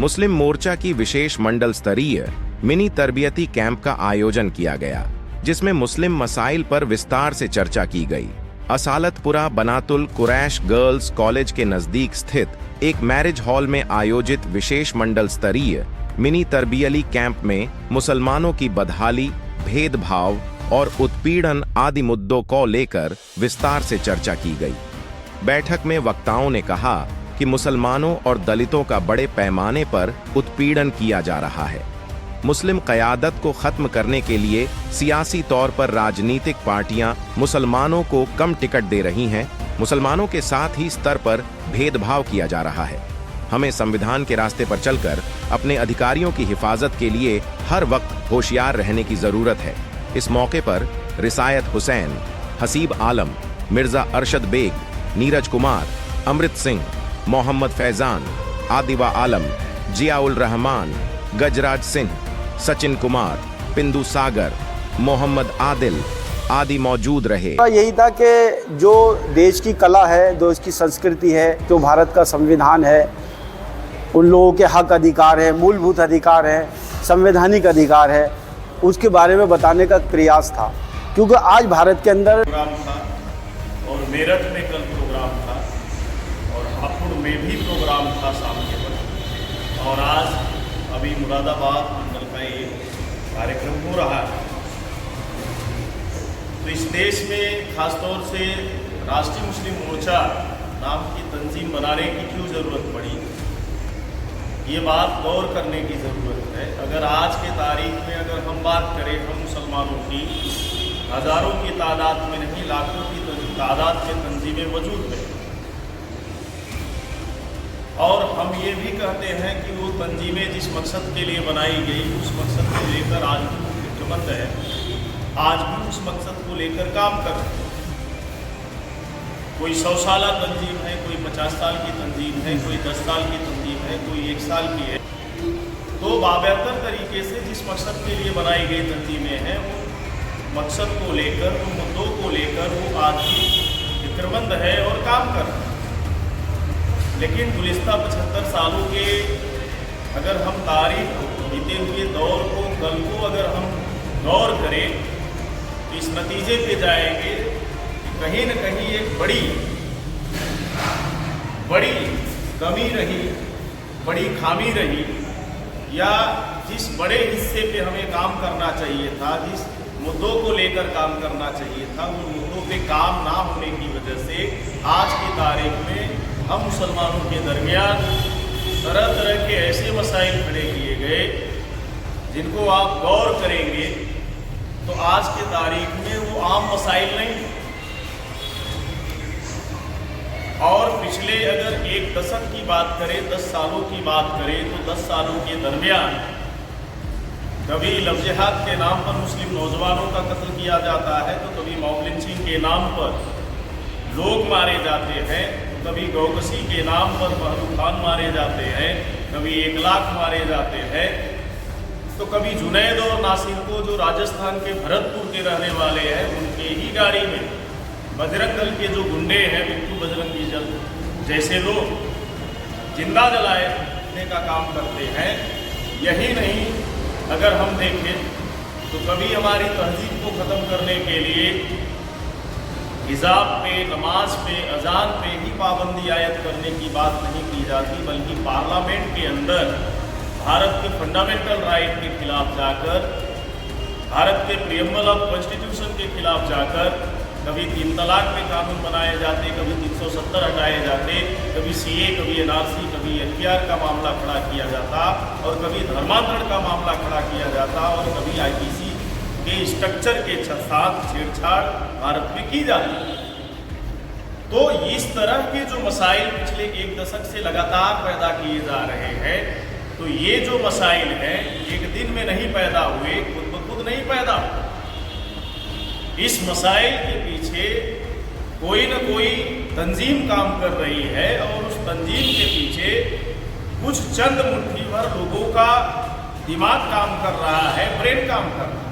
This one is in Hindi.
मुस्लिम मोर्चा की विशेष मंडल स्तरीय मिनी तरबियती कैंप का आयोजन किया गया, जिसमें मुस्लिम मसाइल पर विस्तार से चर्चा की गई। असालतपुरा बनातुल कुरैश गर्ल्स कॉलेज के नजदीक स्थित एक मैरिज हॉल में आयोजित विशेष मंडल स्तरीय मिनी तरबियती कैंप में मुसलमानों की बदहाली, भेदभाव और उत्पीड़न आदि मुद्दों को लेकर विस्तार से चर्चा की गई। बैठक में वक्ताओं ने कहा कि मुसलमानों और दलितों का बड़े पैमाने पर उत्पीड़न किया जा रहा है। मुस्लिम क़यादत को खत्म करने के लिए सियासी तौर पर राजनीतिक पार्टियां मुसलमानों को कम टिकट दे रही हैं। मुसलमानों के साथ ही स्तर पर भेदभाव किया जा रहा है। हमें संविधान के रास्ते पर चलकर अपने अधिकारियों की हिफाजत के लिए हर वक्त होशियार रहने की जरूरत है। इस मौके पर रिसायत हुसैन, हसीब आलम, मिर्जा अरशद बेग, नीरज कुमार, अमृत सिंह, मोहम्मद फैजान, आदिवा आलम, जियाउल रहमान, गजराज सिंह, सचिन कुमार, पिंदू सागर, मोहम्मद आदिल आदि मौजूद रहे। यही था कि जो देश की कला है, देश की संस्कृति है, जो भारत का संविधान है, उन लोगों के हक अधिकार है, मूलभूत अधिकार है, संवैधानिक अधिकार है, उसके बारे में बताने का प्रयास था। क्योंकि आज भारत के अंदर प्रोग्राम था और मेरठ में कल प्रोग्राम था और हापुड़ में भी प्रोग्राम था शाम के वक्त, और आज अभी मुरादाबाद मंडल का ये कार्यक्रम हो रहा है। तो इस देश में खासतौर से राष्ट्रीय मुस्लिम मोर्चा नाम की तंजीम बनाने की क्यों ज़रूरत पड़ी, ये बात गौर करने की ज़रूरत है। अगर आज के तारीख में अगर हम बात करें, हम मुसलमानों की हज़ारों की तादाद में नहीं, लाखों की तादाद में तंजीमें मौजूद हैं, और हम ये भी कहते हैं कि वो तंजीमें जिस मकसद के लिए बनाई गई उस मकसद को लेकर आज भी फिक्रमंद है, आज भी उस मकसद को लेकर काम कर रहे हैं। कोई 100 साला तंजीम है, कोई 50 साल की तंजीम है, कोई 10 साल की तंजीम है, कोई 1 साल की है। तो बाबेहतर तरीके से जिस मकसद के लिए बनाई गई तंजीमें हैं, वो मकसद को लेकर, उन मुद्दों को लेकर वो आज भी फिक्रमंद है और काम कर रहे हैं। लेकिन गुज़िश्ता 75 सालों के अगर हम तारीख बीते हुए दौर को, कल को अगर हम गौर करें तो इस नतीजे पे जाएंगे कि कहीं न कहीं एक बड़ी कमी रही, बड़ी खामी रही, या जिस बड़े हिस्से पे हमें काम करना चाहिए था, जिस मुद्दों को लेकर काम करना चाहिए था, उन मुद्दों पे काम ना होने की वजह से आज की तारीख में हम मुसलमानों के दरमियान तरह तरह के ऐसे मसाइल खड़े किए गए जिनको आप गौर करेंगे तो आज की तारीख में वो आम मसाइल नहीं। और पिछले अगर एक दशक की बात करें, 10 सालों की बात करें, तो 10 सालों के दरमियान कभी लव जिहाद के नाम पर मुस्लिम नौजवानों का कत्ल किया जाता है, तो कभी मॉब लिंचिंग के नाम पर लोग मारे जाते हैं, कभी गौकसी के नाम पर महलू खान मारे जाते हैं, कभी 1 लाख मारे जाते हैं, तो कभी जुनैद और नासिर को, जो राजस्थान के भरतपुर के रहने वाले हैं, उनके ही गाड़ी में बजरंग दल के जो गुंडे हैं, बिट्टू बजरंगी दल जैसे लोग जिंदा जलाने का काम करते हैं। यही नहीं, अगर हम देखें तो कभी हमारी तहजीब को ख़त्म करने के लिए हिजाब पे, नमाज पे, अजान पे ही पाबंदी आयद करने की बात नहीं की जाती, बल्कि पार्लियामेंट के अंदर भारत के फंडामेंटल राइट के खिलाफ जाकर, भारत के प्रीएम्बल ऑफ कॉन्स्टिट्यूशन के खिलाफ जाकर कभी 3 तलाक पे कानून बनाए जाते, कभी 370 हटाए जाते, कभी सीए, कभी एनआरसी, कभी एफआईआर का मामला खड़ा किया जाता, और कभी धर्मांतरण का मामला खड़ा किया जाता, और कभी आईपीसी के स्ट्रक्चर के साथ छेड़छाड़ भारत में की जाती। तो इस तरह के जो मसाइल पिछले 1 दशक से लगातार पैदा किए जा रहे हैं, तो ये जो मसाइल हैं एक दिन में नहीं पैदा हुए, खुद ब खुद नहीं पैदा हुए। इस मसाइल के पीछे कोई न कोई तंजीम काम कर रही है, और उस तंजीम के पीछे कुछ चंद मुट्ठी भर लोगों का दिमाग काम कर रहा है, ब्रेन काम कर रहा है।